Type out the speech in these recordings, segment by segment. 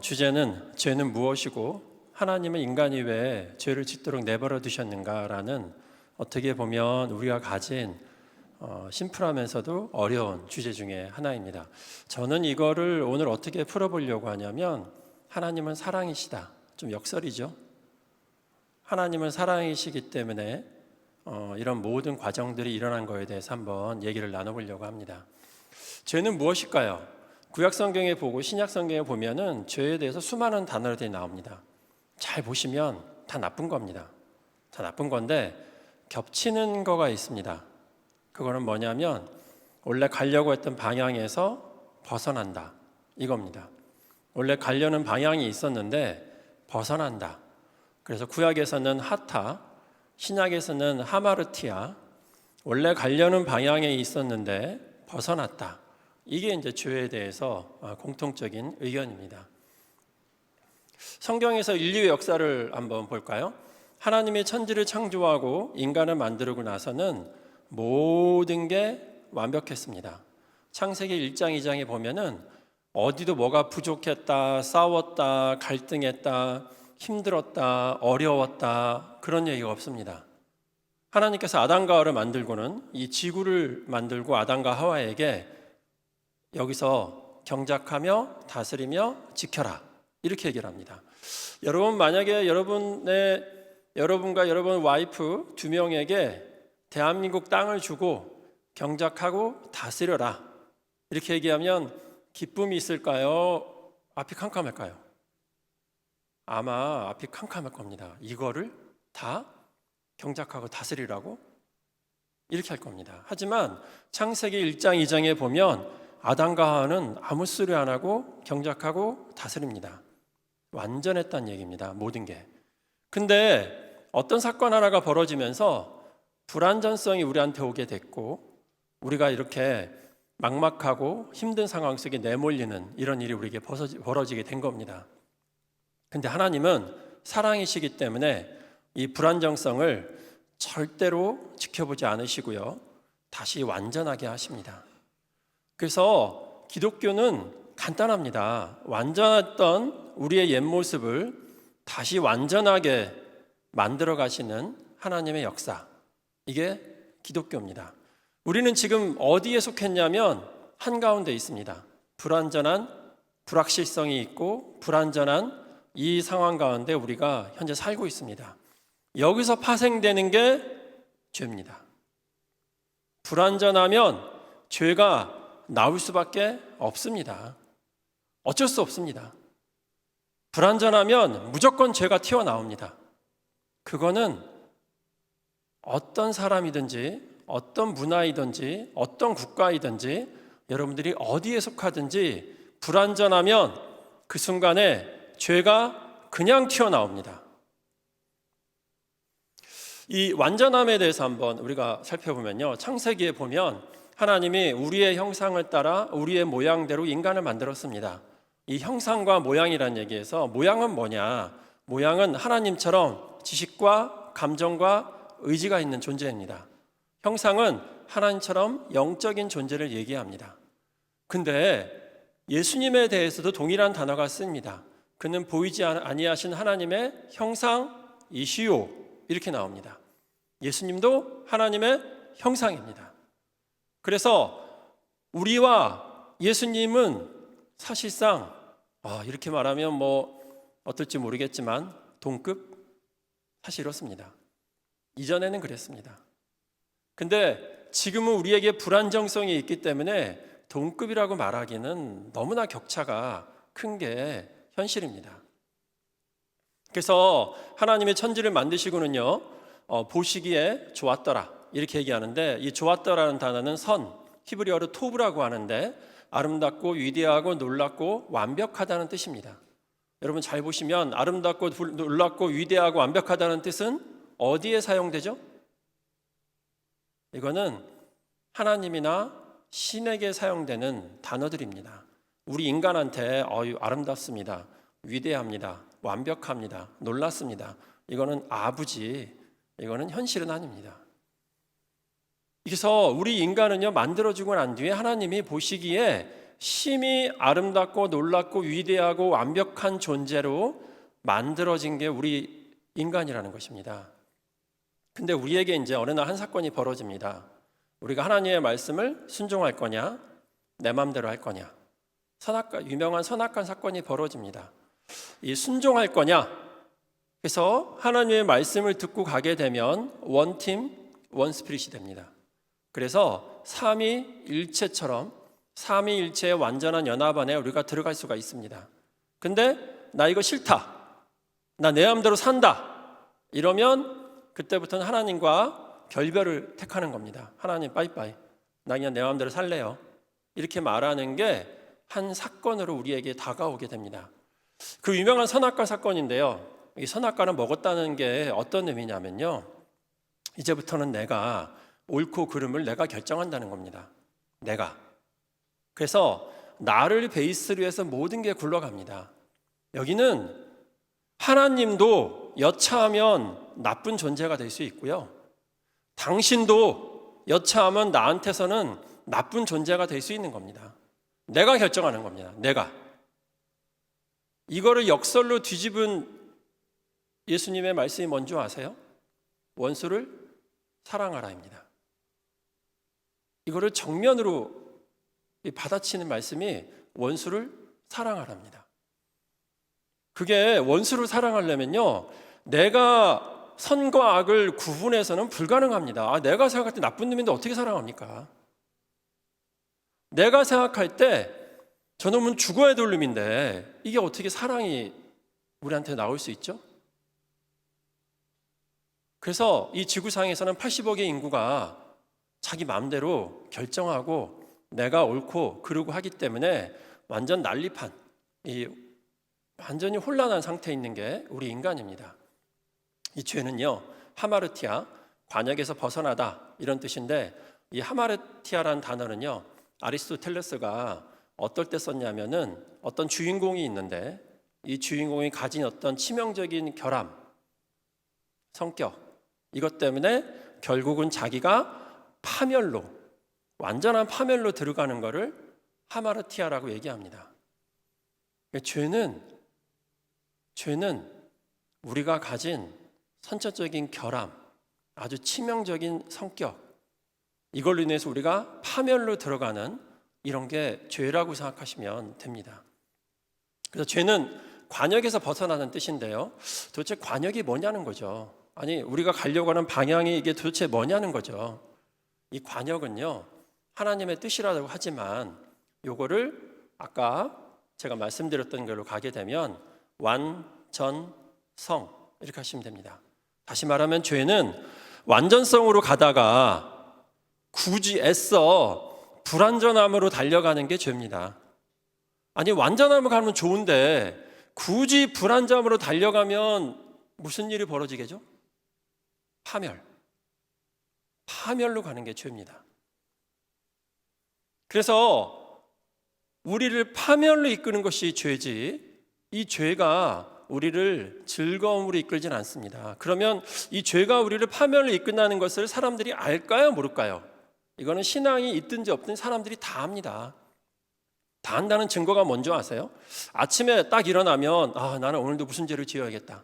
주제는 죄는 무엇이고 하나님은 인간 이외에 죄를 짓도록 내버려 두셨는가라는, 어떻게 보면 우리가 가진 심플하면서도 어려운 주제 중에 하나입니다. 저는 이거를 오늘 어떻게 풀어보려고 하냐면, 하나님은 사랑이시다. 좀 역설이죠. 하나님은 사랑이시기 때문에 이런 모든 과정들이 일어난 거에 대해서 한번 얘기를 나눠보려고 합니다. 죄는 무엇일까요? 구약 성경에 보고 신약 성경에 보면은 죄에 대해서 수많은 단어들이 나옵니다. 잘 보시면 다 나쁜 겁니다. 다 나쁜 건데 겹치는 거가 있습니다. 그거는 뭐냐면, 원래 가려고 했던 방향에서 벗어난다, 이겁니다. 원래 가려는 방향이 있었는데 벗어난다. 그래서 구약에서는 하타, 신약에서는 하마르티아, 원래 가려는 방향에 있었는데 벗어났다. 이게 이제 죄에 대해서 공통적인 의견입니다. 성경에서 인류의 역사를 한번 볼까요? 하나님의 천지를 창조하고 인간을 만들고 나서는 모든 게 완벽했습니다. 창세기 1장, 2장에 보면은 어디도 뭐가 부족했다, 싸웠다, 갈등했다, 힘들었다, 어려웠다, 그런 얘기가 없습니다. 하나님께서 아담과 하와를 만들고는 이 지구를 만들고 아담과 하와에게 여기서 경작하며 다스리며 지켜라, 이렇게 얘기를 합니다. 여러분, 만약에 여러분과 여러분 와이프 두 명에게 대한민국 땅을 주고 경작하고 다스려라, 이렇게 얘기하면 기쁨이 있을까요? 앞이 캄캄할까요? 아마 앞이 캄캄할 겁니다. 이거를 다 경작하고 다스리라고? 이렇게 할 겁니다. 하지만 창세기 1장, 2장에 보면 아담과 하와는 아무 소리 안 하고 경작하고 다스립니다. 완전했다는 얘기입니다. 모든 게. 근데 어떤 사건 하나가 벌어지면서 불완전성이 우리한테 오게 됐고, 우리가 이렇게 막막하고 힘든 상황 속에 내몰리는 이런 일이 우리에게 벌어지게 된 겁니다. 근데 하나님은 사랑이시기 때문에 이 불안정성을 절대로 지켜보지 않으시고요, 다시 완전하게 하십니다. 그래서 기독교는 간단합니다. 완전했던 우리의 옛 모습을 다시 완전하게 만들어 가시는 하나님의 역사, 이게 기독교입니다. 우리는 지금 어디에 속했냐면 한가운데 있습니다. 불완전한, 불확실성이 있고 불완전한 이 상황 가운데 우리가 현재 살고 있습니다. 여기서 파생되는 게 죄입니다. 불완전하면 죄가 나올 수밖에 없습니다. 어쩔 수 없습니다. 불완전하면 무조건 죄가 튀어나옵니다. 그거는 어떤 사람이든지 어떤 문화이든지 어떤 국가이든지 여러분들이 어디에 속하든지 불완전하면 그 순간에 죄가 그냥 튀어나옵니다. 이 완전함에 대해서 한번 우리가 살펴보면요, 창세기에 보면 하나님이 우리의 형상을 따라 우리의 모양대로 인간을 만들었습니다. 이 형상과 모양이라는 얘기에서 모양은 뭐냐? 모양은 하나님처럼 지식과 감정과 의지가 있는 존재입니다. 형상은 하나님처럼 영적인 존재를 얘기합니다. 근데 예수님에 대해서도 동일한 단어가 쓰입니다. 그는 보이지 아니하신 하나님의 형상이시요, 이렇게 나옵니다. 예수님도 하나님의 형상입니다. 그래서 우리와 예수님은 사실상 이렇게 말하면 어떨지 모르겠지만 동급? 사실 이렇습니다. 이전에는 그랬습니다. 근데 지금은 우리에게 불안정성이 있기 때문에 동급이라고 말하기는 너무나 격차가 큰 게 현실입니다. 그래서 하나님의 천지를 만드시고는요, 보시기에 좋았더라, 이렇게 얘기하는데, 이 좋았더라는 단어는 선, 히브리어로 토브라고 하는데 아름답고 위대하고 놀랍고 완벽하다는 뜻입니다. 여러분 잘 보시면 아름답고 놀랍고 위대하고 완벽하다는 뜻은 어디에 사용되죠? 이거는 하나님이나 신에게 사용되는 단어들입니다. 우리 인간한테 아름답습니다, 위대합니다, 완벽합니다, 놀랍습니다, 이거는 아부지, 이거는 현실은 아닙니다. 그래서 우리 인간은요, 만들어지고 난 뒤에 하나님이 보시기에 심히 아름답고 놀랍고 위대하고 완벽한 존재로 만들어진 게 우리 인간이라는 것입니다. 근데 우리에게 이제 어느 날 한 사건이 벌어집니다. 우리가 하나님의 말씀을 순종할 거냐, 내 마음대로 할 거냐. 유명한 선악간 사건이 벌어집니다. 이 순종할 거냐, 그래서 하나님의 말씀을 듣고 가게 되면 원팀, 원스피릿이 됩니다. 그래서 삼위일체처럼 삼위일체의 완전한 연합 안에 우리가 들어갈 수가 있습니다. 근데 나 이거 싫다, 나 내 마음대로 산다, 이러면 그때부터는 하나님과 결별을 택하는 겁니다. 하나님 빠이빠이, 나 그냥 내 마음대로 살래요, 이렇게 말하는 게 한 사건으로 우리에게 다가오게 됩니다. 그 유명한 선악과 사건인데요, 이 선악과를 먹었다는 게 어떤 의미냐면요, 이제부터는 내가 옳고 그름을 내가 결정한다는 겁니다. 내가. 그래서 나를 베이스로 해서 모든 게 굴러갑니다. 여기는 하나님도 여차하면 나쁜 존재가 될 수 있고요, 당신도 여차하면 나한테서는 나쁜 존재가 될 수 있는 겁니다. 내가 결정하는 겁니다. 내가. 이거를 역설로 뒤집은 예수님의 말씀이 뭔지 아세요? 원수를 사랑하라입니다. 이거를 정면으로 받아치는 말씀이 원수를 사랑하랍니다. 그게 원수를 사랑하려면요, 내가 선과 악을 구분해서는 불가능합니다. 내가 생각할 때 나쁜 놈인데 어떻게 사랑합니까? 내가 생각할 때 저놈은 죽어야 될 놈인데 이게 어떻게 사랑이 우리한테 나올 수 있죠? 그래서 이 지구상에서는 80억의 인구가 자기 마음대로 결정하고 내가 옳고 그르고 하기 때문에 완전 난립한, 완전히 혼란한 상태에 있는 게 우리 인간입니다. 이 죄는요, 하마르티아, 관역에서 벗어나다, 이런 뜻인데, 이 하마르티아라는 단어는요, 아리스토텔레스가 어떨 때 썼냐면은 어떤 주인공이 있는데 이 주인공이 가진 어떤 치명적인 결함, 성격, 이것 때문에 결국은 자기가 파멸로, 완전한 파멸로 들어가는 것을 하마르티아라고 얘기합니다. 죄는 우리가 가진 선천적인 결함, 아주 치명적인 성격, 이걸로 인해서 우리가 파멸로 들어가는 이런 게 죄라고 생각하시면 됩니다. 그래서 죄는 관역에서 벗어나는 뜻인데요, 도대체 관역이 뭐냐는 거죠. 아니, 우리가 가려고 하는 방향이 이게 도대체 뭐냐는 거죠. 이 관역은요, 하나님의 뜻이라고 하지만 요거를 아까 제가 말씀드렸던 걸로 가게 되면 완전성, 이렇게 하시면 됩니다. 다시 말하면 죄는 완전성으로 가다가 굳이 애써 불완전함으로 달려가는 게 죄입니다. 아니, 완전함으로 가면 좋은데 굳이 불완전함으로 달려가면 무슨 일이 벌어지겠죠? 파멸로 가는 게 죄입니다. 그래서 우리를 파멸로 이끄는 것이 죄지, 이 죄가 우리를 즐거움으로 이끌진 않습니다. 그러면 이 죄가 우리를 파멸로 이끈다는 것을 사람들이 알까요, 모를까요? 이거는 신앙이 있든지 없든지 사람들이 다 압니다. 다 안다는 증거가 뭔지 아세요? 아침에 딱 일어나면 나는 오늘도 무슨 죄를 지어야겠다.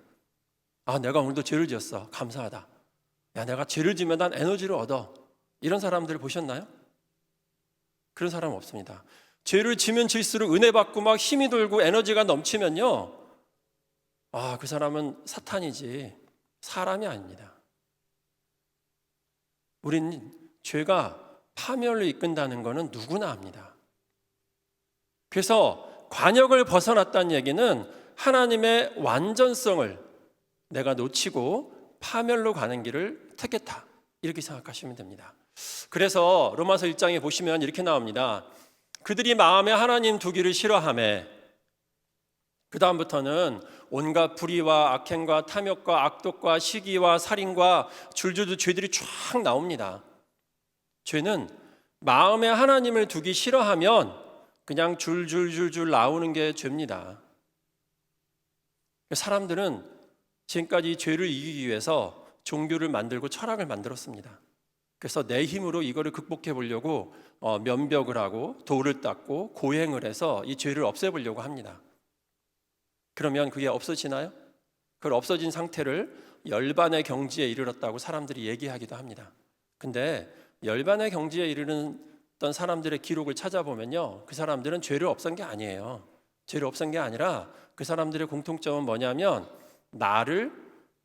내가 오늘도 죄를 지었어. 감사하다. 야, 내가 죄를 지으면 난 에너지를 얻어. 이런 사람들을 보셨나요? 그런 사람 없습니다. 죄를 지면 질수록 은혜 받고 막 힘이 돌고 에너지가 넘치면요, 그 사람은 사탄이지 사람이 아닙니다. 우린 죄가 파멸로 이끈다는 것은 누구나 압니다. 그래서 관역을 벗어났다는 얘기는 하나님의 완전성을 내가 놓치고 파멸로 가는 길을 택했다, 이렇게 생각하시면 됩니다. 그래서 로마서 1장에 보시면 이렇게 나옵니다. 그들이 마음에 하나님 두기를 싫어하며, 그 다음부터는 온갖 불의와 악행과 탐욕과 악독과 시기와 살인과 줄줄이 죄들이 쫙 나옵니다. 죄는 마음에 하나님을 두기 싫어하면 그냥 줄줄줄줄 나오는 게 죄입니다. 사람들은 지금까지 죄를 이기기 위해서 종교를 만들고 철학을 만들었습니다. 그래서 내 힘으로 이거를 극복해 보려고 면벽을 하고 돌을 닦고 고행을 해서 이 죄를 없애보려고 합니다. 그러면 그게 없어지나요? 그걸 없어진 상태를 열반의 경지에 이르렀다고 사람들이 얘기하기도 합니다. 근데 열반의 경지에 이르렀던 사람들의 기록을 찾아보면요, 그 사람들은 죄를 없앤 게 아니에요. 죄를 없앤 게 아니라 그 사람들의 공통점은 뭐냐면 나를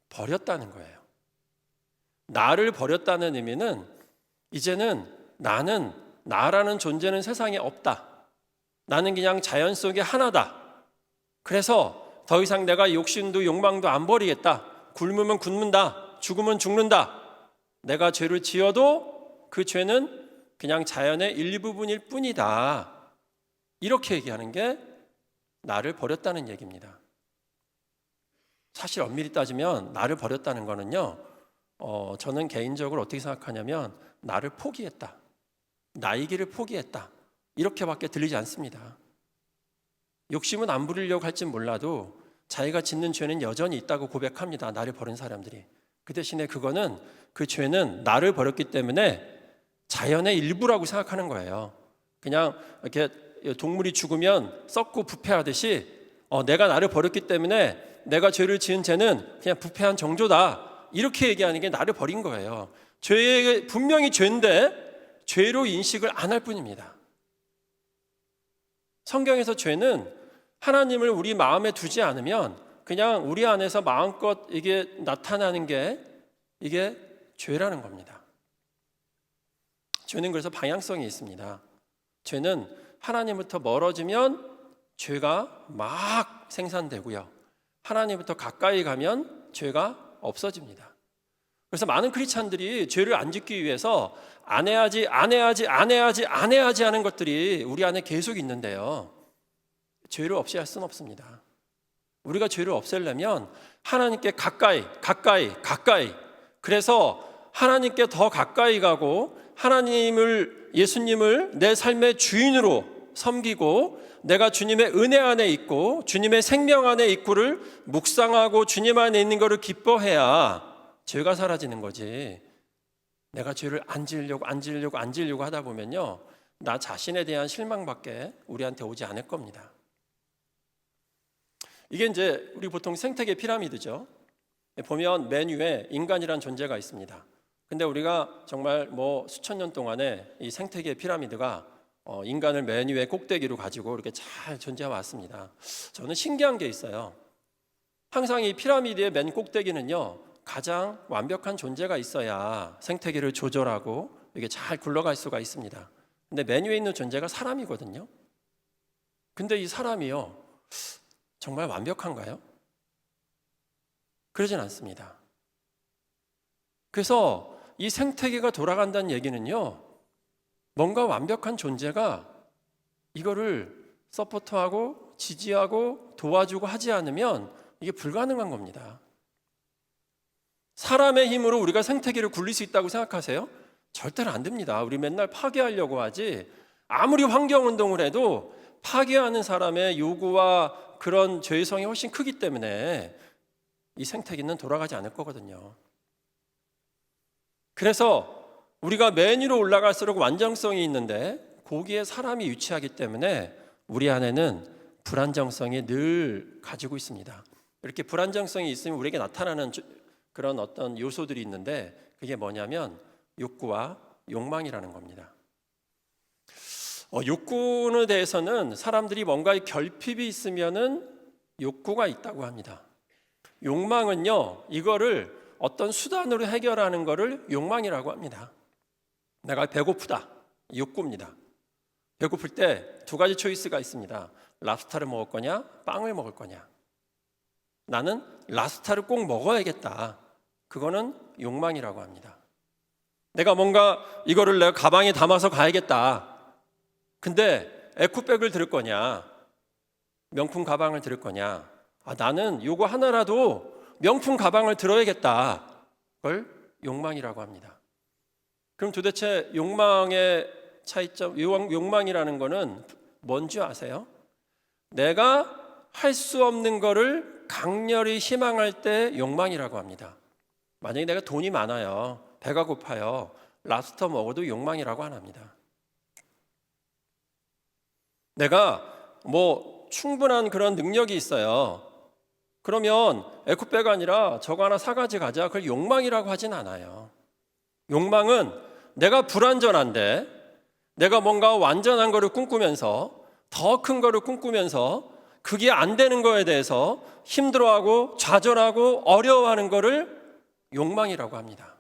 버렸다는 거예요. 나를 버렸다는 의미는 이제는 나라는 존재는 세상에 없다. 나는 그냥 자연 속의 하나다. 그래서 더 이상 내가 욕심도 욕망도 안 버리겠다. 굶으면 굶는다. 죽으면 죽는다. 내가 죄를 지어도 그 죄는 그냥 자연의 일부분일 뿐이다. 이렇게 얘기하는 게 나를 버렸다는 얘기입니다. 사실 엄밀히 따지면 나를 버렸다는 거는요, 저는 개인적으로 어떻게 생각하냐면 나를 포기했다. 나의 길을 포기했다. 이렇게밖에 들리지 않습니다. 욕심은 안 부리려고 할진 몰라도 자기가 짓는 죄는 여전히 있다고 고백합니다. 나를 버린 사람들이. 그 대신에 그 죄는 나를 버렸기 때문에 자연의 일부라고 생각하는 거예요. 그냥 이렇게 동물이 죽으면 썩고 부패하듯이 내가 나를 버렸기 때문에 내가 죄를 지은 죄는 그냥 부패한 정조다. 이렇게 얘기하는 게 나를 버린 거예요. 분명히 죄인데 죄로 인식을 안 할 뿐입니다. 성경에서 죄는 하나님을 우리 마음에 두지 않으면 그냥 우리 안에서 마음껏 이게 나타나는 게 이게 죄라는 겁니다. 죄는 그래서 방향성이 있습니다. 죄는 하나님부터 멀어지면 죄가 막 생산되고요. 하나님부터 가까이 가면 죄가 없어집니다. 그래서 많은 크리스찬들이 죄를 안 짓기 위해서 안 해야지 하는 것들이 우리 안에 계속 있는데요. 죄를 없이 할 수는 없습니다. 우리가 죄를 없애려면 하나님께 가까이 그래서 하나님께 더 가까이 가고 예수님을 내 삶의 주인으로 섬기고 내가 주님의 은혜 안에 있고 주님의 생명 안에 있고를 묵상하고 주님 안에 있는 것을 기뻐해야 죄가 사라지는 거지. 내가 죄를 안 지으려고 하다 보면요, 나 자신에 대한 실망밖에 우리한테 오지 않을 겁니다. 이게 이제 우리 보통 생태계 피라미드죠. 보면 맨 위에 인간이란 존재가 있습니다. 근데 우리가 정말 수천 년 동안에 이 생태계 피라미드가 인간을 맨 위에 꼭대기로 가지고 이렇게 잘 존재해 왔습니다. 저는 신기한 게 있어요. 항상 이 피라미드의 맨 꼭대기는요, 가장 완벽한 존재가 있어야 생태계를 조절하고 이게 잘 굴러갈 수가 있습니다. 근데 맨 위에 있는 존재가 사람이거든요. 근데 이 사람이요, 정말 완벽한가요? 그러진 않습니다. 그래서 이 생태계가 돌아간다는 얘기는요, 뭔가 완벽한 존재가 이거를 서포트하고 지지하고 도와주고 하지 않으면 이게 불가능한 겁니다. 사람의 힘으로 우리가 생태계를 굴릴 수 있다고 생각하세요? 절대로 안 됩니다. 우리 맨날 파괴하려고 하지, 아무리 환경운동을 해도 파괴하는 사람의 요구와 그런 죄성이 훨씬 크기 때문에 이 생태계는 돌아가지 않을 거거든요. 그래서 우리가 맨 위로 올라갈수록 완전성이 있는데 거기에 사람이 위치하기 때문에 우리 안에는 불안정성이 늘 가지고 있습니다. 이렇게 불안정성이 있으면 우리에게 나타나는 그런 어떤 요소들이 있는데 그게 뭐냐면 욕구와 욕망이라는 겁니다. 욕구에 대해서는 사람들이 뭔가 결핍이 있으면은 욕구가 있다고 합니다. 욕망은요, 이거를 어떤 수단으로 해결하는 거를 욕망이라고 합니다. 내가 배고프다, 욕구입니다. 배고플 때 두 가지 초이스가 있습니다. 랍스타를 먹을 거냐, 빵을 먹을 거냐. 나는 랍스타를 꼭 먹어야겠다. 그거는 욕망이라고 합니다. 내가 뭔가 이거를 내가 가방에 담아서 가야겠다. 근데 에코백을 들을 거냐, 명품 가방을 들을 거냐. 나는 요거 하나라도 명품 가방을 들어야겠다. 그걸 욕망이라고 합니다. 그럼 도대체 욕망의 차이점, 욕망이라는 거는 뭔지 아세요? 내가 할 수 없는 거를 강렬히 희망할 때 욕망이라고 합니다. 만약에 내가 돈이 많아요, 배가 고파요, 랍스터 먹어도 욕망이라고 안 합니다. 내가 뭐 충분한 그런 능력이 있어요. 그러면 에코백가 아니라 저거 하나 사가지 가자. 그걸 욕망이라고 하진 않아요. 욕망은 내가 불완전한데 내가 뭔가 완전한 거를 꿈꾸면서 더 큰 거를 꿈꾸면서 그게 안 되는 거에 대해서 힘들어하고 좌절하고 어려워하는 거를 욕망이라고 합니다.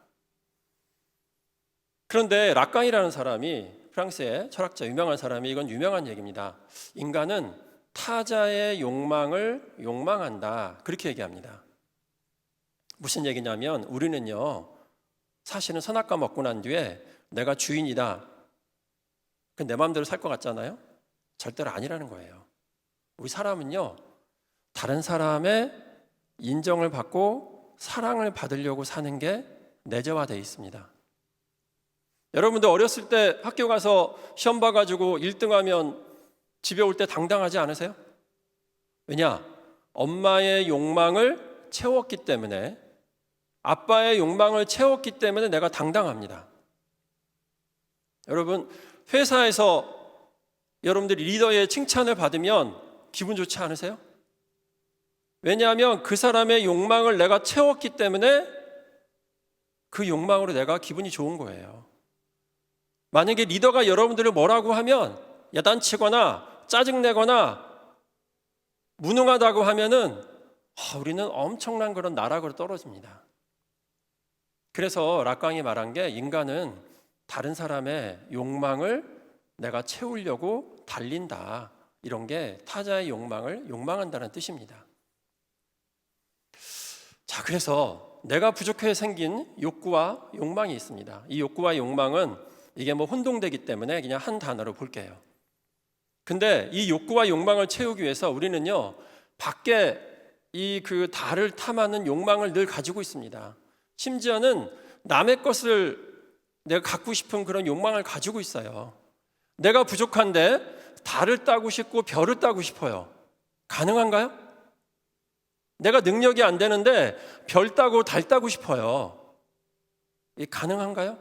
그런데 락강이라는 사람이, 프랑스의 철학자 유명한 사람이, 이건 유명한 얘기입니다. 인간은 타자의 욕망을 욕망한다, 그렇게 얘기합니다. 무슨 얘기냐면 우리는요, 사실은 선악과 먹고 난 뒤에 내가 주인이다, 내 마음대로 살 것 같잖아요. 절대로 아니라는 거예요. 우리 사람은요, 다른 사람의 인정을 받고 사랑을 받으려고 사는 게 내재화되어 있습니다. 여러분들 어렸을 때 학교 가서 시험 봐가지고 1등하면 집에 올 때 당당하지 않으세요? 왜냐? 엄마의 욕망을 채웠기 때문에, 아빠의 욕망을 채웠기 때문에 내가 당당합니다. 여러분, 회사에서 여러분들이 리더의 칭찬을 받으면 기분 좋지 않으세요? 왜냐하면 그 사람의 욕망을 내가 채웠기 때문에 그 욕망으로 내가 기분이 좋은 거예요. 만약에 리더가 여러분들을 뭐라고 하면 야단치거나 짜증내거나 무능하다고 하면은 우리는 엄청난 그런 나락으로 떨어집니다. 그래서 락강이 말한 게, 인간은 다른 사람의 욕망을 내가 채우려고 달린다, 이런 게 타자의 욕망을 욕망한다는 뜻입니다. 자, 그래서 내가 부족해 생긴 욕구와 욕망이 있습니다. 이 욕구와 욕망은 이게 뭐 혼동되기 때문에 그냥 한 단어로 볼게요. 근데 이 욕구와 욕망을 채우기 위해서 우리는요, 밖에 이 그 달을 탐하는 욕망을 늘 가지고 있습니다. 심지어는 남의 것을 내가 갖고 싶은 그런 욕망을 가지고 있어요. 내가 부족한데 달을 따고 싶고 별을 따고 싶어요. 가능한가요? 내가 능력이 안 되는데 별 따고 달 따고 싶어요. 이게 가능한가요?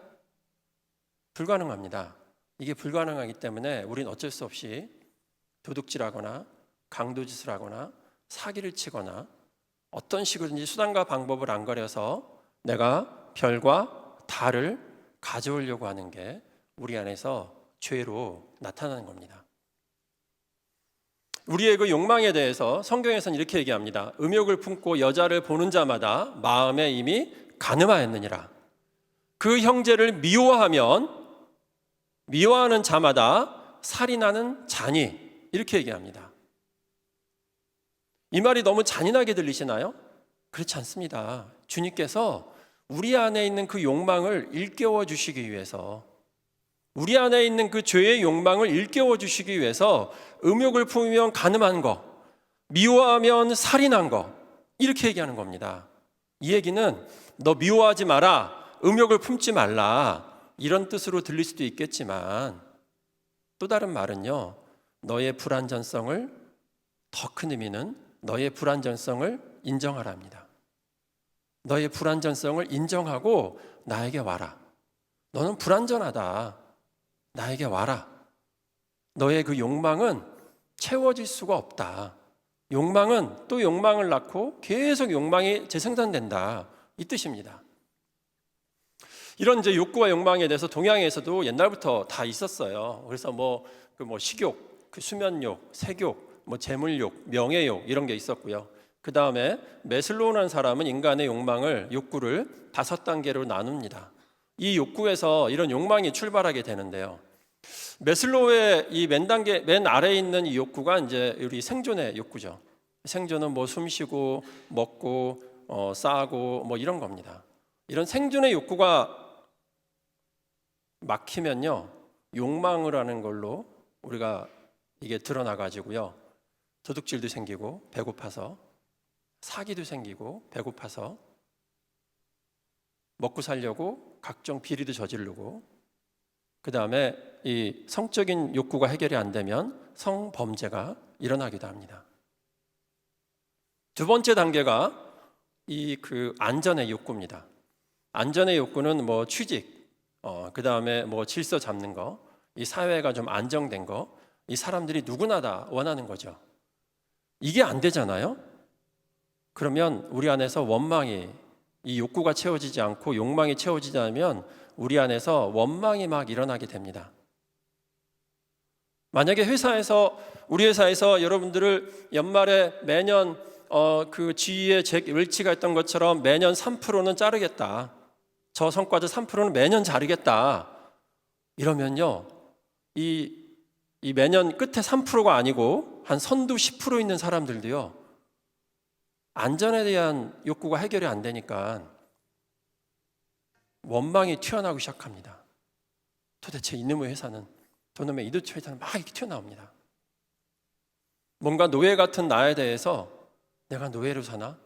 불가능합니다. 이게 불가능하기 때문에 우리는 어쩔 수 없이 도둑질하거나 강도짓을 하거나 사기를 치거나 어떤 식으로든지 수단과 방법을 안 가려서 내가 별과 달을 가져오려고 하는 게 우리 안에서 죄로 나타나는 겁니다. 우리의 그 욕망에 대해서 성경에서는 이렇게 얘기합니다. 음욕을 품고 여자를 보는 자마다 마음에 이미 간음하였느니라. 그 형제를 미워하는 자마다 살인하는 자니, 이렇게 얘기합니다. 이 말이 너무 잔인하게 들리시나요? 그렇지 않습니다. 주님께서 우리 안에 있는 그 욕망을 일깨워 주시기 위해서, 우리 안에 있는 그 죄의 욕망을 일깨워 주시기 위해서 음욕을 품으면 간음한 거, 미워하면 살인한 거, 이렇게 얘기하는 겁니다. 이 얘기는 너 미워하지 마라, 음욕을 품지 말라, 이런 뜻으로 들릴 수도 있겠지만, 또 다른 말은요, 너의 불완전성을, 더 큰 의미는 너의 불완전성을 인정하라 합니다. 너의 불완전성을 인정하고 나에게 와라. 너는 불완전하다. 나에게 와라. 너의 그 욕망은 채워질 수가 없다. 욕망은 또 욕망을 낳고 계속 욕망이 재생산된다, 이 뜻입니다. 이런 이제 욕구와 욕망에 대해서 동양에서도 옛날부터 다 있었어요. 그래서 식욕, 그 수면욕, 색욕, 재물욕, 명예욕, 이런 게 있었고요. 그 다음에 메슬로우라는 사람은 인간의 욕구를 5단계로 나눕니다. 이 욕구에서 이런 욕망이 출발하게 되는데요. 메슬로우의 이 맨 아래에 있는 이 욕구가 이제 우리 생존의 욕구죠. 생존은 숨 쉬고 먹고 싸고 이런 겁니다. 이런 생존의 욕구가 막히면요, 욕망을 하는 걸로 우리가 이게 드러나가지고요, 도둑질도 생기고 배고파서, 사기도 생기고 배고파서, 먹고 살려고 각종 비리도 저지르고, 그 다음에 이 성적인 욕구가 해결이 안 되면 성범죄가 일어나기도 합니다. 두 번째 단계가 이 그 안전의 욕구입니다. 안전의 욕구는 취직, 그 다음에 뭐 질서 잡는 거, 이 사회가 좀 안정된 거, 이 사람들이 누구나 다 원하는 거죠. 이게 안 되잖아요. 그러면 우리 안에서 원망이, 이 욕구가 채워지지 않고 욕망이 채워지지 않으면 우리 안에서 원망이 막 일어나게 됩니다. 만약에 우리 회사에서 여러분들을 연말에 매년 그 지위에 웰치가 있던 것처럼 매년 3%는 자르겠다, 저 성과자 3%는 매년 자르겠다 이러면요, 이 매년 끝에 3%가 아니고 한 선두 10% 있는 사람들도요, 안전에 대한 욕구가 해결이 안 되니까 원망이 튀어나오기 시작합니다. 도대체 이놈의 회사는, 저놈의 이도체 회사는 막 이렇게 튀어나옵니다. 뭔가 노예 같은 나에 대해서 내가 노예로 사나?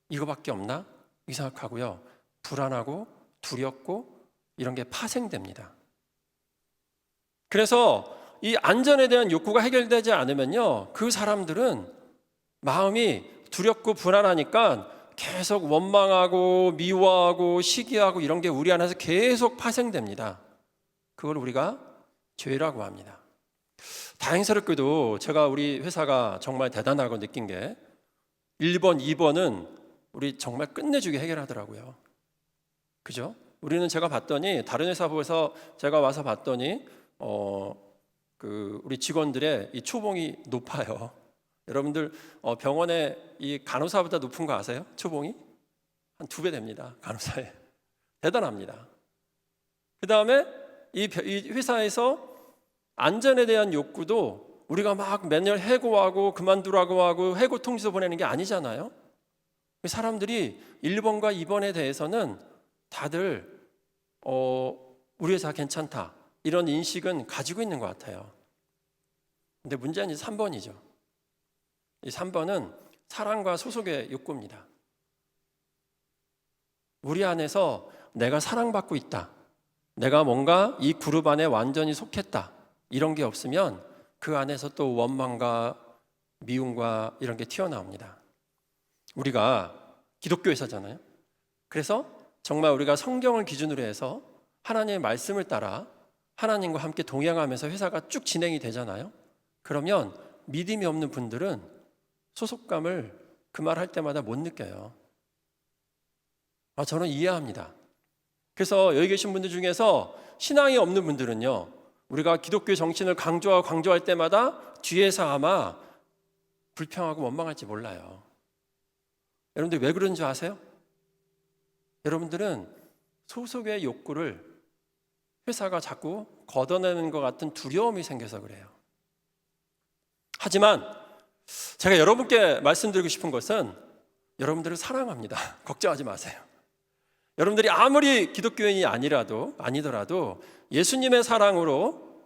이거밖에 없나? 이 생각하고요, 불안하고 두렵고 이런 게 파생됩니다. 그래서 이 안전에 대한 욕구가 해결되지 않으면요, 그 사람들은 마음이 두렵고 불안하니까 계속 원망하고 미워하고 시기하고 이런 게 우리 안에서 계속 파생됩니다. 그걸 우리가 죄라고 합니다. 다행스럽게도 제가 우리 회사가 정말 대단하고 느낀 게 1번, 2번은 우리 정말 끝내주게 해결하더라고요. 그죠? 우리는 제가 봤더니 다른 회사에서 제가 와서 봤더니 우리 직원들의 이 초봉이 높아요. 여러분들 병원에 이 간호사보다 높은 거 아세요? 초봉이 한 2배 됩니다. 간호사에. 대단합니다. 그 다음에 이 회사에서 안전에 대한 욕구도 우리가 막 매년 해고하고 그만두라고 하고 해고 통지서 보내는 게 아니잖아요. 사람들이 1번과 2번에 대해서는 다들 우리 회사 괜찮다 이런 인식은 가지고 있는 것 같아요. 근데 문제는 3번이죠. 이 3번은 사랑과 소속의 욕구입니다. 우리 안에서 내가 사랑받고 있다, 내가 뭔가 이 그룹 안에 완전히 속했다, 이런 게 없으면 그 안에서 또 원망과 미움과 이런 게 튀어나옵니다. 우리가 기독교 회사잖아요. 그래서 정말 우리가 성경을 기준으로 해서 하나님의 말씀을 따라 하나님과 함께 동행하면서 회사가 쭉 진행이 되잖아요. 그러면 믿음이 없는 분들은 소속감을 그 말 할 때마다 못 느껴요. 저는 이해합니다. 그래서 여기 계신 분들 중에서 신앙이 없는 분들은요, 우리가 기독교 정신을 강조할 때마다 뒤에서 아마 불평하고 원망할지 몰라요. 여러분들 왜 그런 줄 아세요? 여러분들은 소속의 욕구를 회사가 자꾸 걷어내는 것 같은 두려움이 생겨서 그래요. 하지만 제가 여러분께 말씀드리고 싶은 것은 여러분들을 사랑합니다. 걱정하지 마세요. 여러분들이 아무리 기독교인이 아니더라도 예수님의 사랑으로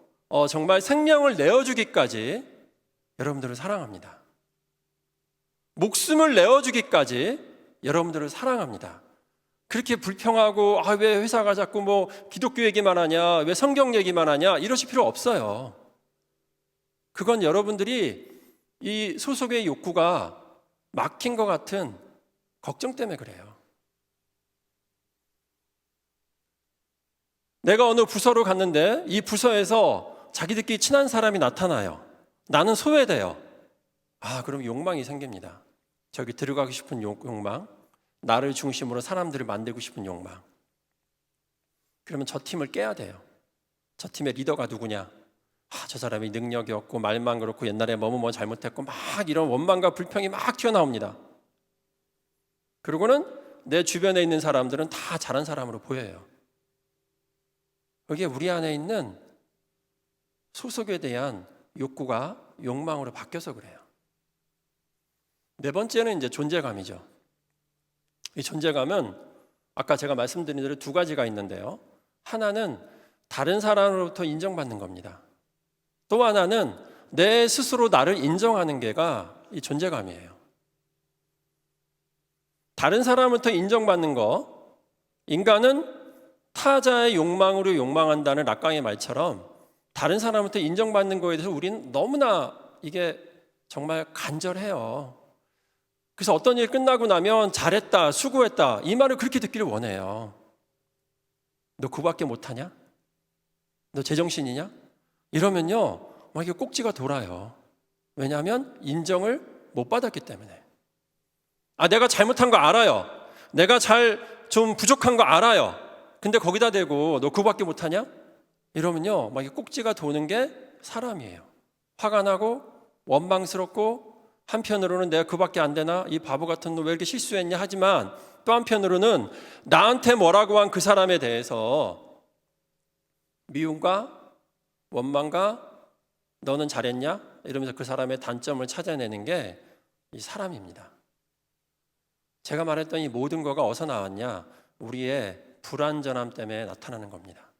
정말 생명을 내어주기까지 여러분들을 사랑합니다. 목숨을 내어주기까지 여러분들을 사랑합니다. 그렇게 불평하고 왜 회사가 자꾸 뭐 기독교 얘기만 하냐, 왜 성경 얘기만 하냐 이러실 필요 없어요. 그건 여러분들이 이 소속의 욕구가 막힌 것 같은 걱정 때문에 그래요. 내가 어느 부서로 갔는데 이 부서에서 자기들끼리 친한 사람이 나타나요. 나는 소외돼요. 그럼 욕망이 생깁니다. 저기 들어가고 싶은 욕망, 나를 중심으로 사람들을 만들고 싶은 욕망. 그러면 저 팀을 깨야 돼요. 저 팀의 리더가 누구냐? 저 사람이 능력이 없고 말만 그렇고 옛날에 뭐 잘못했고 막 이런 원망과 불평이 막 튀어나옵니다. 그리고는 내 주변에 있는 사람들은 다 잘한 사람으로 보여요. 그게 우리 안에 있는 소속에 대한 욕구가 욕망으로 바뀌어서 그래요. 네 번째는 이제 존재감이죠. 이 존재감은 아까 제가 말씀드린 대로 2가지가 있는데요. 하나는 다른 사람으로부터 인정받는 겁니다. 또 하나는 내 스스로 나를 인정하는 게가 이 존재감이에요. 다른 사람으로부터 인정받는 거, 인간은 타자의 욕망으로 욕망한다는 락강의 말처럼 다른 사람한테 인정받는 거에 대해서 우리는 너무나 이게 정말 간절해요. 그래서 어떤 일 끝나고 나면 잘했다, 수고했다 이 말을 그렇게 듣기를 원해요. 너 그거밖에 못하냐? 너 제정신이냐? 이러면요, 막 이게 꼭지가 돌아요. 왜냐하면 인정을 못 받았기 때문에. 내가 잘못한 거 알아요. 내가 좀 부족한 거 알아요. 근데 거기다 대고 너 그거밖에 못하냐? 이러면요, 막 이게 꼭지가 도는 게 사람이에요. 화가 나고 원망스럽고, 한편으로는 내가 그밖에 안 되나? 이 바보 같은 놈 왜 이렇게 실수했냐? 하지만 또 한편으로는 나한테 뭐라고 한 그 사람에 대해서 미움과 원망과 너는 잘했냐? 이러면서 그 사람의 단점을 찾아내는 게 이 사람입니다. 제가 말했던 이 모든 거가 어디서 나왔냐? 우리의 불완전함 때문에 나타나는 겁니다.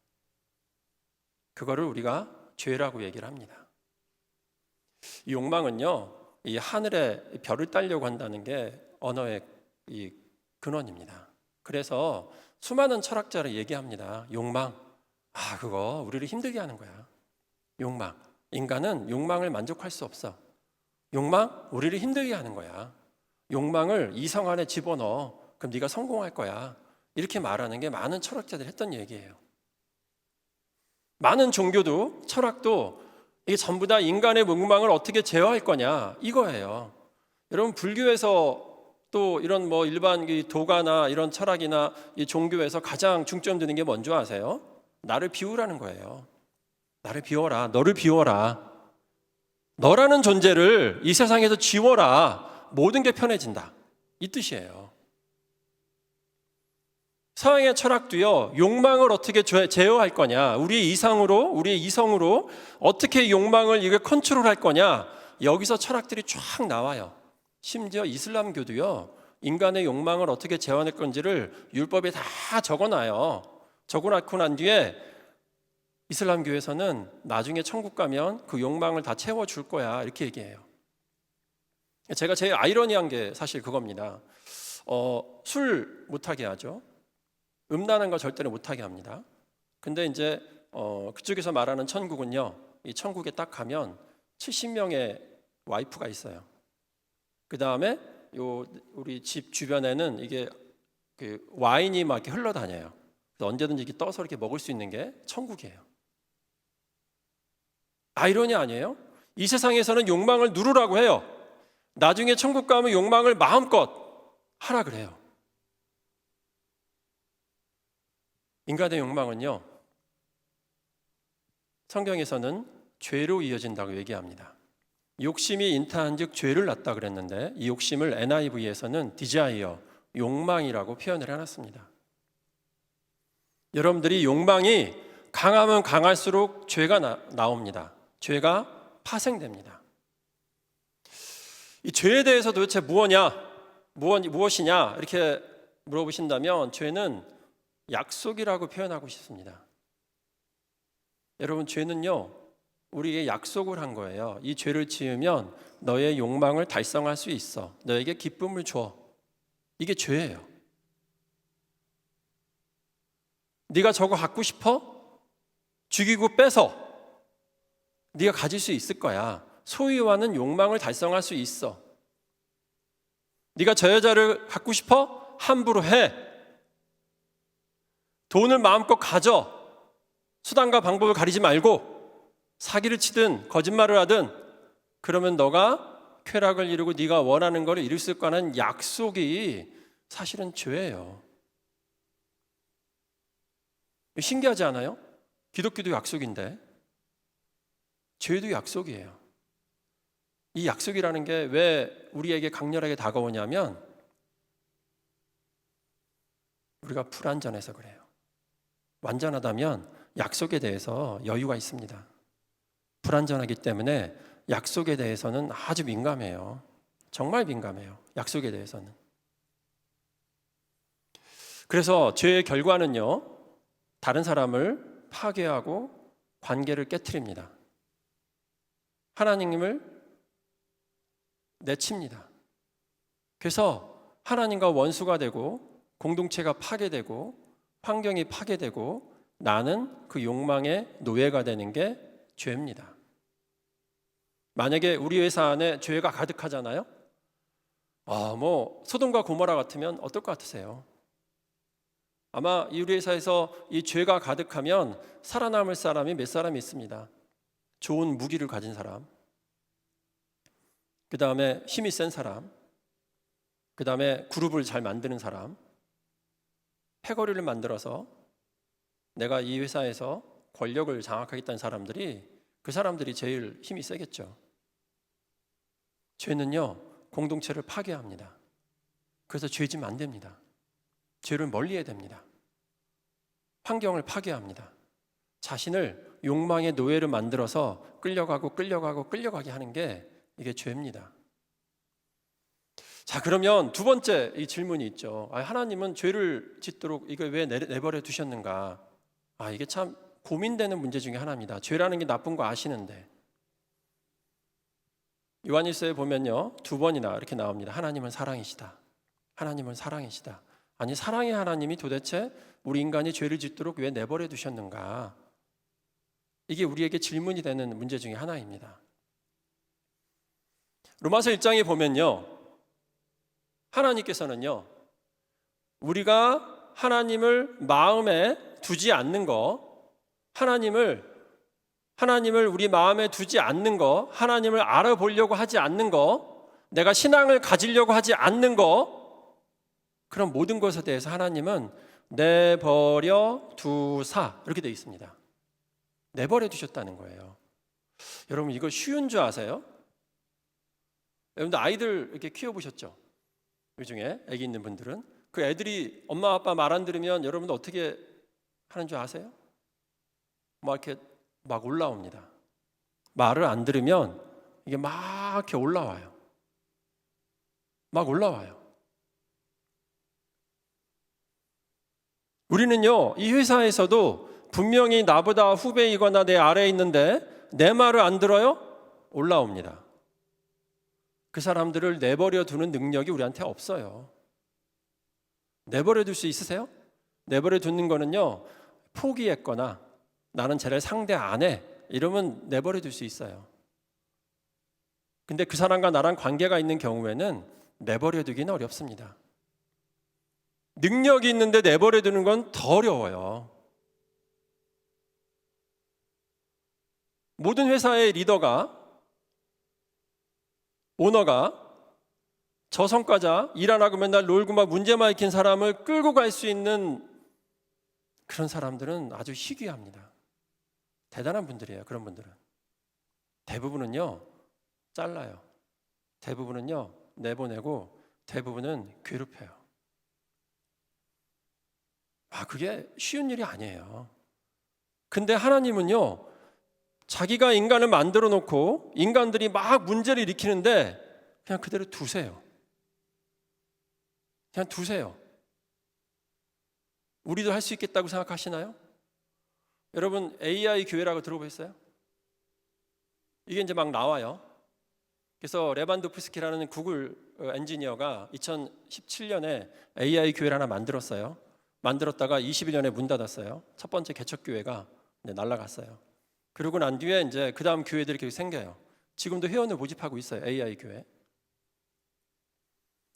그거를 우리가 죄라고 얘기를 합니다. 이 욕망은요, 이 하늘에 별을 따려고 한다는 게 언어의 이 근원입니다. 그래서 수많은 철학자를 얘기합니다. 욕망, 그거 우리를 힘들게 하는 거야. 욕망, 인간은 욕망을 만족할 수 없어. 욕망, 우리를 힘들게 하는 거야. 욕망을 이성 안에 집어넣어. 그럼 네가 성공할 거야. 이렇게 말하는 게 많은 철학자들이 했던 얘기예요. 많은 종교도 철학도 이게 전부 다 인간의 욕망을 어떻게 제어할 거냐 이거예요. 여러분, 불교에서 또 이런 일반 도가나 이런 철학이나 이 종교에서 가장 중점 두는 게 뭔지 아세요? 나를 비우라는 거예요. 나를 비워라. 너를 비워라. 너라는 존재를 이 세상에서 지워라. 모든 게 편해진다. 이 뜻이에요. 서양의 철학도요, 욕망을 어떻게 제어할 거냐, 우리의 이성으로 어떻게 욕망을 이게 컨트롤할 거냐, 여기서 철학들이 쫙 나와요. 심지어 이슬람교도요, 인간의 욕망을 어떻게 제어할 건지를 율법에 다 적어놔요. 적어놓고 난 뒤에 이슬람교에서는 나중에 천국 가면 그 욕망을 다 채워줄 거야, 이렇게 얘기해요. 제가 제일 아이러니한 게 사실 그겁니다. 술 못하게 하죠. 음란한 거 절대로 못하게 합니다. 근데 이제 그쪽에서 말하는 천국은요, 이 천국에 딱 가면 70명의 와이프가 있어요. 그 다음에 우리 집 주변에는 이게 그 와인이 막 이렇게 흘러다녀요. 그래서 언제든지 이렇게 떠서 이렇게 먹을 수 있는 게 천국이에요. 아이러니 아니에요? 이 세상에서는 욕망을 누르라고 해요. 나중에 천국 가면 욕망을 마음껏 하라 그래요. 인간의 욕망은요, 성경에서는 죄로 이어진다고 얘기합니다. 욕심이 인타한 즉 죄를 낳다 그랬는데, 이 욕심을 NIV에서는 desire, 욕망이라고 표현을 해놨습니다. 여러분들이 욕망이 강하면 강할수록 죄가 나옵니다. 죄가 파생됩니다. 이 죄에 대해서 도대체 무엇이냐 이렇게 물어보신다면, 죄는 약속이라고 표현하고 싶습니다. 여러분, 죄는요, 우리에게 약속을 한 거예요. 이 죄를 지으면 너의 욕망을 달성할 수 있어. 너에게 기쁨을 줘. 이게 죄예요. 네가 저거 갖고 싶어? 죽이고 빼서 네가 가질 수 있을 거야. 소유하는 욕망을 달성할 수 있어. 네가 저 여자를 갖고 싶어? 함부로 해. 돈을 마음껏 가져. 수단과 방법을 가리지 말고 사기를 치든 거짓말을 하든, 그러면 너가 쾌락을 이루고 네가 원하는 것을 이룰 수 있다는 약속이 사실은 죄예요. 신기하지 않아요? 기독교도 약속인데 죄도 약속이에요. 이 약속이라는 게 왜 우리에게 강렬하게 다가오냐면, 우리가 불완전해서 그래요. 완전하다면 약속에 대해서 여유가 있습니다. 불완전하기 때문에 약속에 대해서는 아주 민감해요. 정말 민감해요. 약속에 대해서는. 그래서 죄의 결과는요, 다른 사람을 파괴하고 관계를 깨트립니다. 하나님을 내칩니다. 그래서 하나님과 원수가 되고 공동체가 파괴되고 환경이 파괴되고 나는 그 욕망의 노예가 되는 게 죄입니다. 만약에 우리 회사 안에 죄가 가득하잖아요. 소돔과 고모라 같으면 어떨 것 같으세요? 아마 이 우리 회사에서 이 죄가 가득하면 살아남을 사람이 몇 사람이 있습니다. 좋은 무기를 가진 사람, 그 다음에 힘이 센 사람, 그 다음에 그룹을 잘 만드는 사람, 패거리를 만들어서 내가 이 회사에서 권력을 장악하겠다는 사람들이, 그 사람들이 제일 힘이 세겠죠. 죄는요, 공동체를 파괴합니다. 그래서 죄 지면 안 됩니다. 죄를 멀리해야 됩니다. 환경을 파괴합니다. 자신을 욕망의 노예를 만들어서 끌려가게 하는 게 이게 죄입니다. 자, 그러면 두 번째 이 질문이 있죠. 하나님은 죄를 짓도록 이거 왜 내버려 두셨는가? 이게 참 고민되는 문제 중에 하나입니다. 죄라는 게 나쁜 거 아시는데. 요한일서에 보면요, 두 번이나 이렇게 나옵니다. 하나님은 사랑이시다. 하나님은 사랑이시다. 아니, 사랑의 하나님이 도대체 우리 인간이 죄를 짓도록 왜 내버려 두셨는가? 이게 우리에게 질문이 되는 문제 중에 하나입니다. 로마서 1장에 보면요, 하나님께서는요, 우리가 하나님을 마음에 두지 않는 거, 하나님을 우리 마음에 두지 않는 거, 하나님을 알아보려고 하지 않는 거, 내가 신앙을 가지려고 하지 않는 거, 그런 모든 것에 대해서 하나님은 내버려 두사, 이렇게 되어 있습니다. 내버려 두셨다는 거예요. 여러분, 이거 쉬운 줄 아세요? 여러분들 아이들 이렇게 키워보셨죠? 이 중에 아기 있는 분들은 그 애들이 엄마 아빠 말 안 들으면 여러분들 어떻게 하는 줄 아세요? 이렇게 막 올라옵니다. 말을 안 들으면 이게 막 이렇게 올라와요. 막 올라와요. 우리는요, 이 회사에서도 분명히 나보다 후배이거나 내 아래에 있는데 내 말을 안 들어요? 올라옵니다. 그 사람들을 내버려 두는 능력이 우리한테 없어요. 내버려 둘 수 있으세요? 내버려 두는 거는요, 포기했거나 나는 쟤를 상대 안 해, 이러면 내버려 둘 수 있어요. 근데 그 사람과 나랑 관계가 있는 경우에는 내버려 두기는 어렵습니다. 능력이 있는데 내버려 두는 건 더 어려워요. 모든 회사의 리더가, 오너가 저성과자, 일 안 하고 맨날 놀고 막 문제만 일으킨 사람을 끌고 갈 수 있는 그런 사람들은 아주 희귀합니다. 대단한 분들이에요. 그런 분들은 대부분은요, 잘라요. 대부분은요, 내보내고 대부분은 괴롭혀요. 그게 쉬운 일이 아니에요. 근데 하나님은요, 자기가 인간을 만들어 놓고 인간들이 막 문제를 일으키는데 그냥 그대로 두세요. 그냥 두세요. 우리도 할 수 있겠다고 생각하시나요? 여러분, AI 교회라고 들어보셨어요? 이게 이제 막 나와요. 그래서 레반도프스키라는 구글 엔지니어가 2017년에 AI 교회를 하나 만들었어요. 만들었다가 21년에 문 닫았어요. 첫 번째 개척교회가 날아갔어요. 그러고 난 뒤에 이제 그 다음 교회들이 계속 생겨요. 지금도 회원을 모집하고 있어요. AI 교회.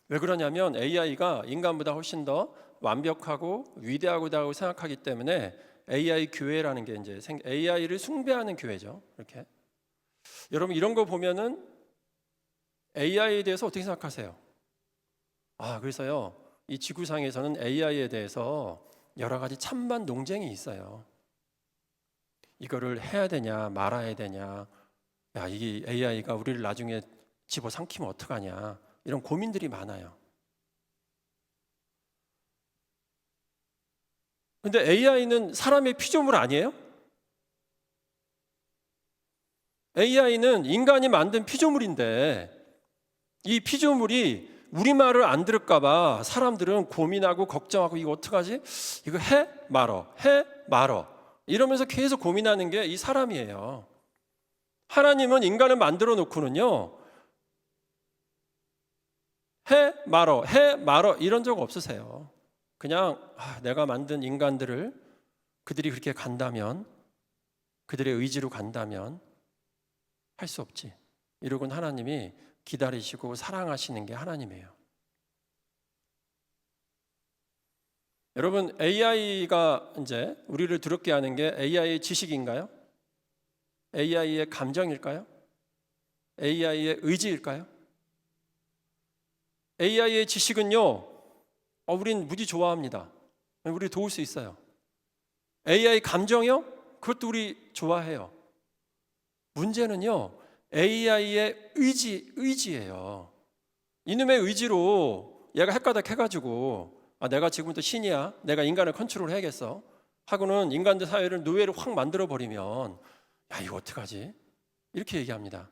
왜 그러냐면 AI가 인간보다 훨씬 더 완벽하고 위대하다고 생각하기 때문에 AI 교회라는 게 이제 AI를 숭배하는 교회죠. 이렇게. 여러분, 이런 거 보면은 AI에 대해서 어떻게 생각하세요? 그래서요, 이 지구상에서는 AI에 대해서 여러 가지 찬반 논쟁이 있어요. 이거를 해야 되냐 말아야 되냐, 이게 AI가 우리를 나중에 집어삼키면 어떡하냐, 이런 고민들이 많아요. 근데 AI는 사람의 피조물 아니에요? AI는 인간이 만든 피조물인데 이 피조물이 우리 말을 안 들을까 봐 사람들은 고민하고 걱정하고 이거 어떡하지? 이거 해 말어 이러면서 계속 고민하는 게 이 사람이에요. 하나님은 인간을 만들어 놓고는요, 해 말어 이런 적 없으세요. 그냥 내가 만든 인간들을 그들이 그렇게 간다면, 그들의 의지로 간다면 할 수 없지, 이러곤 하나님이 기다리시고 사랑하시는 게 하나님이에요. 여러분, AI가 이제 우리를 두렵게 하는 게 AI의 지식인가요? AI의 감정일까요? AI의 의지일까요? AI의 지식은요, 우린 무지 좋아합니다. 우리 도울 수 있어요. AI 감정이요? 그것도 우리 좋아해요. 문제는요, AI의 의지예요. 이놈의 의지로 얘가 헷가닥 해가지고 내가 지금부터 신이야, 내가 인간을 컨트롤 해야겠어 하고는 인간들 사회를 노예로 확 만들어버리면 이거 어떡하지? 이렇게 얘기합니다.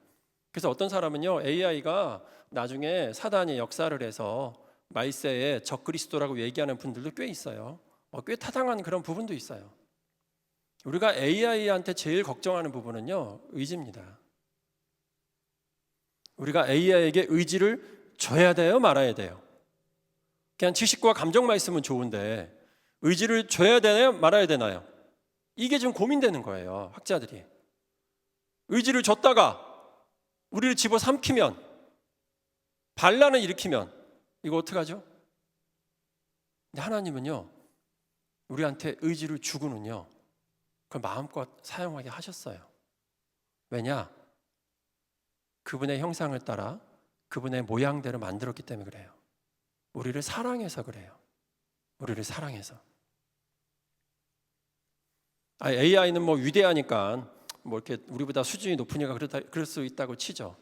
그래서 어떤 사람은요, AI가 나중에 사단이 역사를 해서 말세에 적그리스도라고 얘기하는 분들도 꽤 있어요. 꽤 타당한 그런 부분도 있어요. 우리가 AI한테 제일 걱정하는 부분은요, 의지입니다. 우리가 AI에게 의지를 줘야 돼요, 말아야 돼요? 그냥 지식과 감정만 있으면 좋은데 의지를 줘야 되나요, 말아야 되나요? 이게 지금 고민되는 거예요, 학자들이. 의지를 줬다가 우리를 집어삼키면, 반란을 일으키면 이거 어떡하죠? 근데 하나님은요, 우리한테 의지를 주고는요, 그걸 마음껏 사용하게 하셨어요. 왜냐? 그분의 형상을 따라 그분의 모양대로 만들었기 때문에 그래요. 우리를 사랑해서 그래요. 우리를 사랑해서. AI는 뭐 위대하니까 뭐 이렇게 우리보다 수준이 높으니까 그럴 수 있다고 치죠.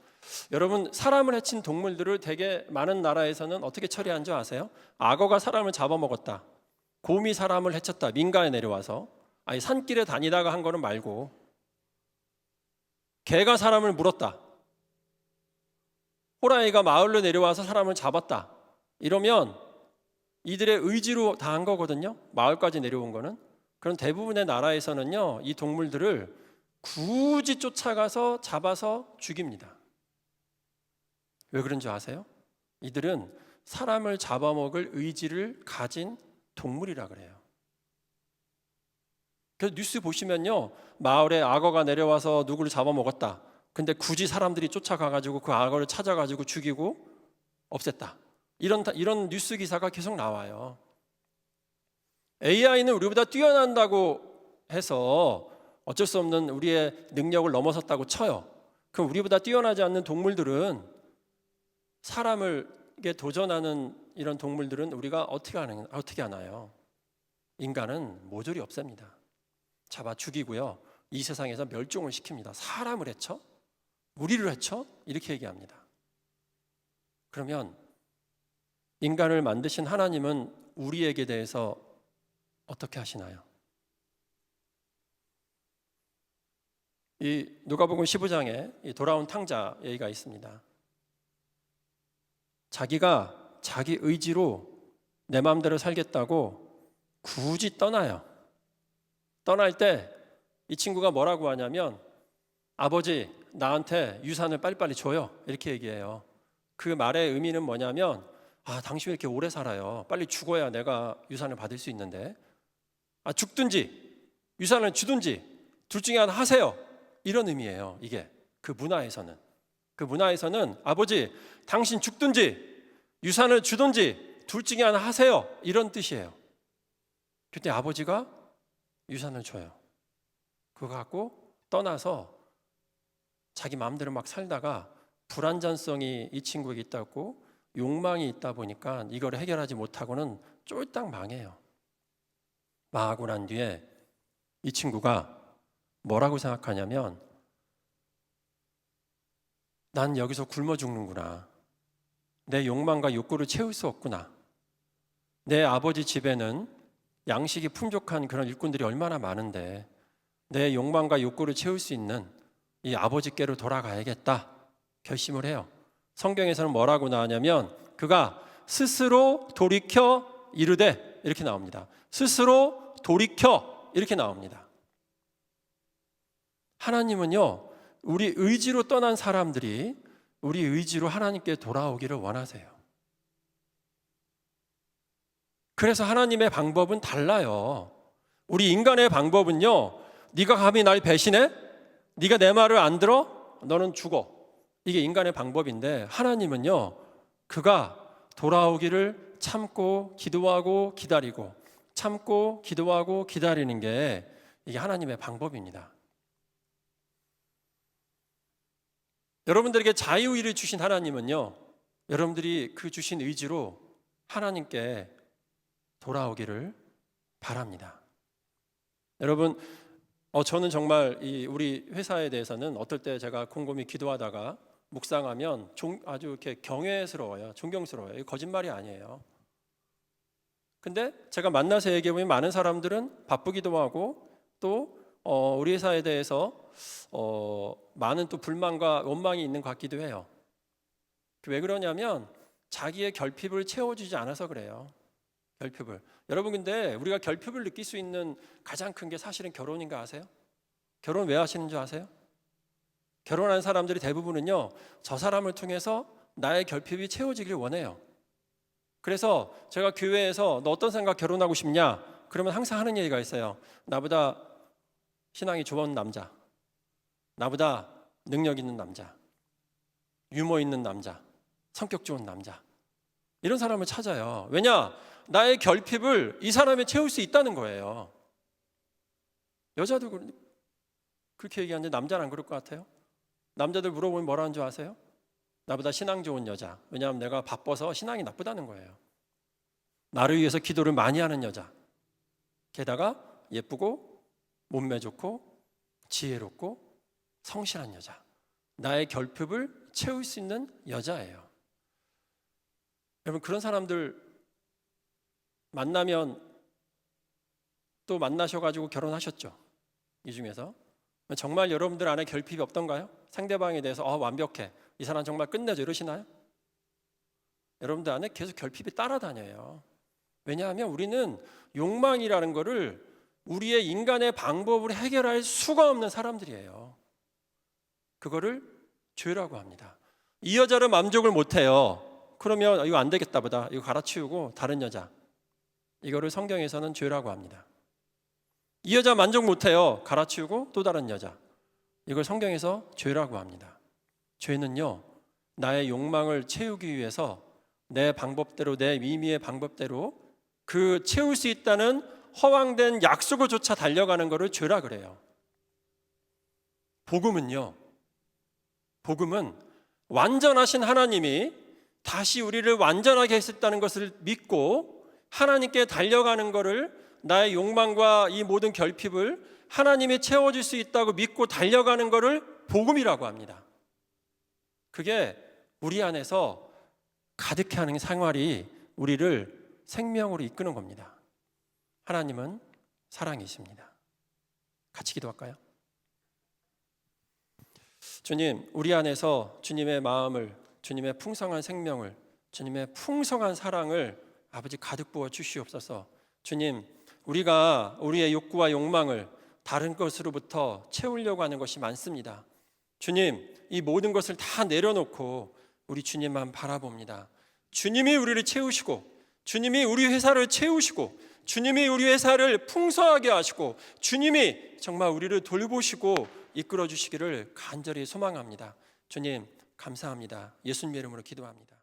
여러분, 사람을 해친 동물들을 되게 많은 나라에서는 어떻게 처리한 줄 아세요? 악어가 사람을 잡아먹었다, 곰이 사람을 해쳤다, 민가에 내려와서. 산길에 다니다가 한 거는 말고, 개가 사람을 물었다, 호랑이가 마을로 내려와서 사람을 잡았다, 이러면 이들의 의지로 다 한 거거든요. 마을까지 내려온 거는. 그럼 대부분의 나라에서는요, 이 동물들을 굳이 쫓아가서 잡아서 죽입니다. 왜 그런 줄 아세요? 이들은 사람을 잡아먹을 의지를 가진 동물이라 그래요. 그래서 뉴스 보시면요, 마을에 악어가 내려와서 누구를 잡아먹었다. 근데 굳이 사람들이 쫓아가가지고 그 악어를 찾아가지고 죽이고 없앴다. 이런 뉴스 기사가 계속 나와요. AI는 우리보다 뛰어난다고 해서 어쩔 수 없는 우리의 능력을 넘어섰다고 쳐요. 그럼 우리보다 뛰어나지 않는 동물들은, 사람에게 도전하는 이런 동물들은 우리가 어떻게 하나요? 인간은 모조리 없앱니다. 잡아 죽이고요, 이 세상에서 멸종을 시킵니다. 사람을 해쳐? 우리를 해쳐? 이렇게 얘기합니다. 그러면 인간을 만드신 하나님은 우리에게 대해서 어떻게 하시나요? 이 누가복음 15장에 돌아온 탕자 얘기가 있습니다. 자기가 자기 의지로 내 마음대로 살겠다고 굳이 떠나요. 떠날 때 이 친구가 뭐라고 하냐면, 아버지, 나한테 유산을 빨리빨리 줘요, 이렇게 얘기해요. 그 말의 의미는 뭐냐면, 당신 왜 이렇게 오래 살아요? 빨리 죽어야 내가 유산을 받을 수 있는데, 죽든지 유산을 주든지 둘 중에 하나 하세요, 이런 의미예요. 이게 그 문화에서는 아버지, 당신 죽든지 유산을 주든지 둘 중에 하나 하세요, 이런 뜻이에요. 그때 아버지가 유산을 줘요. 그거 갖고 떠나서 자기 마음대로 막 살다가 불안전성이 이 친구에게 있다고, 욕망이 있다 보니까 이걸 해결하지 못하고는 쫄딱 망해요. 망하고 난 뒤에 이 친구가 뭐라고 생각하냐면, 난 여기서 굶어 죽는구나. 내 욕망과 욕구를 채울 수 없구나. 내 아버지 집에는 양식이 풍족한 그런 일꾼들이 얼마나 많은데 내 욕망과 욕구를 채울 수 있는 이 아버지께로 돌아가야겠다 결심을 해요. 성경에서는 뭐라고 나오냐면, 그가 스스로 돌이켜 이르되, 이렇게 나옵니다. 스스로 돌이켜, 이렇게 나옵니다. 하나님은요, 우리 의지로 떠난 사람들이 우리 의지로 하나님께 돌아오기를 원하세요. 그래서 하나님의 방법은 달라요. 우리 인간의 방법은요, 네가 감히 날 배신해? 네가 내 말을 안 들어? 너는 죽어. 이게 인간의 방법인데, 하나님은요, 그가 돌아오기를 참고 기도하고 기다리고 참고 기도하고 기다리는 게 이게 하나님의 방법입니다. 여러분들에게 자유의를 주신 하나님은요, 여러분들이 그 주신 의지로 하나님께 돌아오기를 바랍니다. 여러분, 저는 정말 우리 회사에 대해서는 어떨 때 제가 곰곰이 기도하다가 묵상하면 아주 이렇게 경외스러워요. 존경스러워요. 이거 거짓말이 아니에요. 근데 제가 만나서 얘기해보면 많은 사람들은 바쁘기도 하고 또 우리 회사에 대해서 많은 또 불만과 원망이 있는 것 같기도 해요. 왜 그러냐면 자기의 결핍을 채워주지 않아서 그래요. 결핍을. 여러분, 근데 우리가 결핍을 느낄 수 있는 가장 큰 게 사실은 결혼인 거 아세요? 결혼 왜 하시는 줄 아세요? 결혼한 사람들이 대부분은요, 저 사람을 통해서 나의 결핍이 채워지길 원해요. 그래서 제가 교회에서 너 어떤 생각 결혼하고 싶냐? 그러면 항상 하는 얘기가 있어요. 나보다 신앙이 좋은 남자, 나보다 능력 있는 남자, 유머 있는 남자, 성격 좋은 남자, 이런 사람을 찾아요. 왜냐? 나의 결핍을 이 사람이 채울 수 있다는 거예요. 여자도 그렇게 얘기하는데 남자는 안 그럴 것 같아요? 남자들 물어보면 뭐라는 줄 아세요? 나보다 신앙 좋은 여자. 왜냐하면 내가 바빠서 신앙이 나쁘다는 거예요. 나를 위해서 기도를 많이 하는 여자, 게다가 예쁘고 몸매 좋고 지혜롭고 성실한 여자, 나의 결핍을 채울 수 있는 여자예요. 여러분, 그런 사람들 만나면 또 만나셔가지고 결혼하셨죠? 이 중에서 정말 여러분들 안에 결핍이 없던가요? 상대방에 대해서 완벽해, 이 사람 정말 끝내줘, 이러시나요? 여러분들 안에 계속 결핍이 따라다녀요. 왜냐하면 우리는 욕망이라는 거를 우리의 인간의 방법으로 해결할 수가 없는 사람들이에요. 그거를 죄라고 합니다. 이 여자를 만족을 못해요. 그러면 이거 안 되겠다 보다 이거 갈아치우고 다른 여자, 이거를 성경에서는 죄라고 합니다. 이 여자 만족 못해요. 갈아치우고 또 다른 여자, 이걸 성경에서 죄라고 합니다. 죄는요, 나의 욕망을 채우기 위해서 내 방법대로, 내 미미의 방법대로 그 채울 수 있다는 허황된 약속을 쫓아 달려가는 것을 죄라 그래요. 복음은 완전하신 하나님이 다시 우리를 완전하게 했었다는 것을 믿고 하나님께 달려가는 것을, 나의 욕망과 이 모든 결핍을 하나님이 채워줄 수 있다고 믿고 달려가는 것을 복음이라고 합니다. 그게 우리 안에서 가득해 하는 생활이 우리를 생명으로 이끄는 겁니다. 하나님은 사랑이십니다. 같이 기도할까요? 주님, 우리 안에서 주님의 마음을, 주님의 풍성한 생명을, 주님의 풍성한 사랑을 아버지 가득 부어 주시옵소서. 주님, 우리가 우리의 욕구와 욕망을 다른 것으로부터 채우려고 하는 것이 많습니다. 주님, 이 모든 것을 다 내려놓고 우리 주님만 바라봅니다. 주님이 우리를 채우시고, 주님이 우리 회사를 채우시고, 주님이 우리 회사를 풍성하게 하시고, 주님이 정말 우리를 돌보시고 이끌어 주시기를 간절히 소망합니다. 주님, 감사합니다. 예수님의 이름으로 기도합니다.